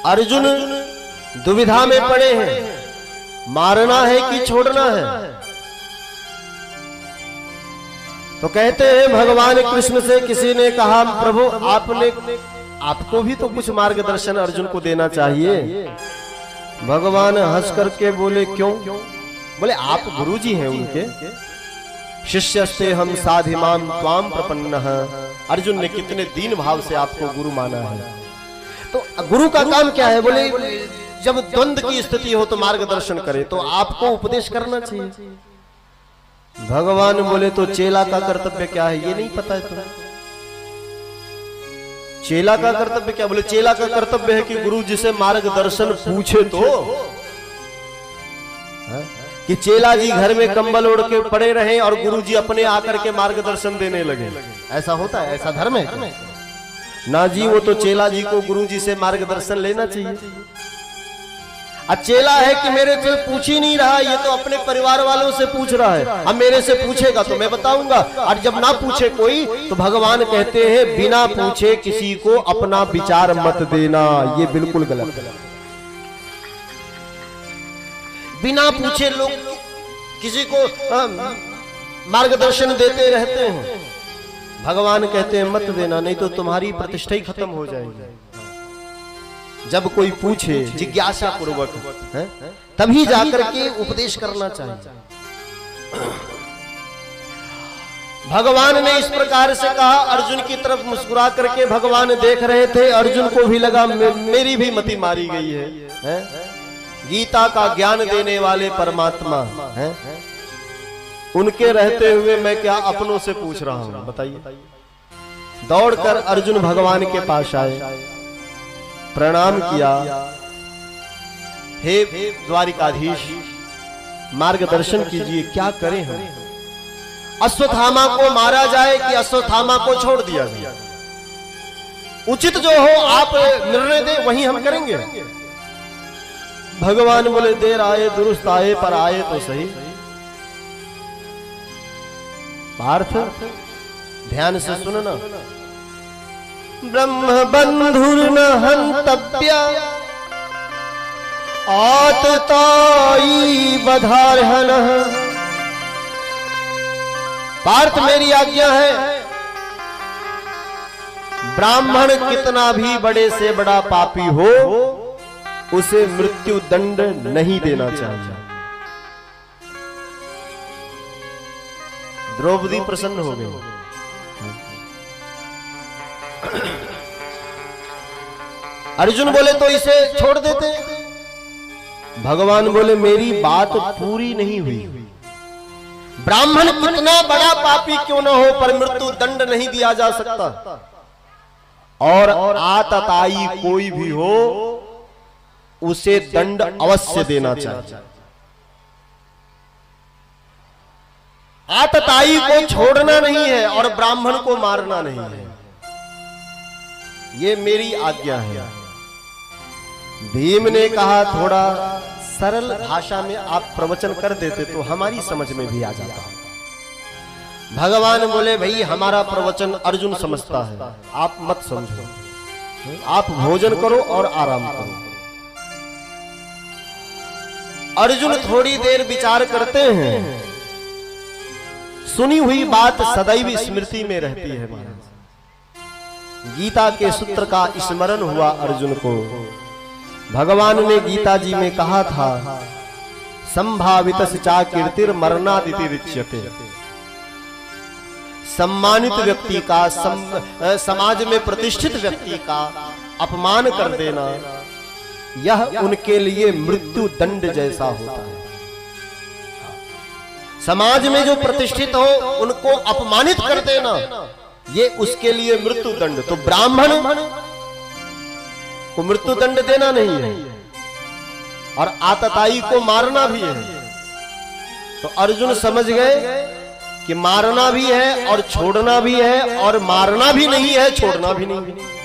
अर्जुन दुविधा में पड़े हैं, मारना है कि छोड़ना है। तो कहते हैं भगवान कृष्ण से किसी ने कहा, प्रभु आपको भी तो कुछ मार्गदर्शन अर्जुन को देना चाहिए। भगवान हंस करके बोले, क्यों? बोले, आप गुरुजी हैं उनके। शिष्यस्ते हम साधिमाम त्वाम प्रपन्नः। अर्जुन ने कितने दीन भाव से आपको गुरु माना है। तो गुरु का काम क्या है? बोले, जब द्वंद्व की स्थिति हो तो मार्गदर्शन करे, तो आपको उपदेश करना चाहिए। भगवान बोले, तो चेला का कर्तव्य क्या है ये नहीं पता है तुम्हें? चेला का कर्तव्य क्या? बोले, चेला का कर्तव्य है कि गुरु जी से मार्गदर्शन पूछे तो। कि चेला जी घर में कंबल ओढ़ के पड़े रहे और गुरु जी अपने आकर के मार्गदर्शन देने लगे, ऐसा होता है? ऐसा धर्म है ना जी। वो तो चेला जी को गुरु जी से मार्गदर्शन लेना चाहिए। चेला है कि मेरे से पूछ ही नहीं रहा, ये तो अपने परिवार वालों से पूछ रहा है। अब मेरे से पूछेगा तो मैं बताऊंगा, और जब ना पूछे कोई तो भगवान कहते हैं बिना पूछे किसी को अपना विचार मत देना। ये बिल्कुल गलत है। बिना पूछे लोग किसी को मार्गदर्शन देते रहते हैं। भगवान कहते हैं मत देना, नहीं तो तुम्हारी प्रतिष्ठा ही खत्म हो जाएगी। जब कोई पूछे जिज्ञासा पूर्वक तभी जाकर के उपदेश करना चाहिए। भगवान ने इस प्रकार से कहा। अर्जुन की तरफ मुस्कुरा करके भगवान देख रहे थे। अर्जुन को भी लगा मेरी भी मति मारी गई है। गीता का ज्ञान देने वाले परमात्मा हैं, उनके रहते हुए मैं क्या अपनों से पूछ रहा हूं? बताइए। दौड़कर अर्जुन भगवान के पास आए, प्रणाम किया। हे द्वारिकाधीश, मार्गदर्शन कीजिए, क्या करें हम? अश्वत्थामा को मारा जाए कि अश्वत्थामा को छोड़ दिया जाए? उचित जो हो आप निर्णय दें, वही हम करेंगे। भगवान बोले, देर आए दुरुस्त आए, पर आए तो सही। पार्थ ध्यान से सुनना। ब्रह्म बंधुर्न हंतव्य आतताई बधारहनः। पार्थ मेरी आज्ञा है, ब्राह्मण कितना भी बड़े से बड़ा पापी हो उसे मृत्यु दंड नहीं देना चाहिए। द्रौपदी प्रसन्न हो गई। अर्जुन बोले, तो इसे छोड़ देते। भगवान बोले, मेरी बात पूरी नहीं हुई। ब्राह्मण कितना बड़ा पापी क्यों न हो, पर मृत्यु दंड नहीं दिया जा सकता। और आतताई कोई भी हो उसे दंड अवश्य देना चाहिए। आतताई को छोड़ना नहीं है और ब्राह्मण को मारना नहीं है। ये मेरी आज्ञा है। भीम ने कहा, थोड़ा सरल भाषा में आप प्रवचन कर देते तो हमारी समझ में भी आ जाता। भगवान बोले, भाई हमारा प्रवचन अर्जुन समझता है, आप मत समझो। आप भोजन करो और आराम करो। अर्जुन थोड़ी देर विचार करते हैं। सुनी हुई बात सदैव स्मृति में रहती है। गीता के सूत्र का स्मरण हुआ अर्जुन को। भगवान ने गीता जी में कहा था, संभावितस्य चा कीर्तिर मरणादिति रिच्यते। सम्मानित व्यक्ति का, समाज में प्रतिष्ठित व्यक्ति का अपमान कर देना, यह उनके लिए मृत्यु दंड जैसा होता है। समाज में जो प्रतिष्ठित हो उनको अपमानित कर देना, ये उसके लिए मृत्यु दंड। तो ब्राह्मण को मृत्यु दंड देना नहीं है और आतताई को मारना भी है। तो अर्जुन समझ गए कि मारना भी है और छोड़ना भी है, और मारना भी नहीं है, छोड़ना भी नहीं है।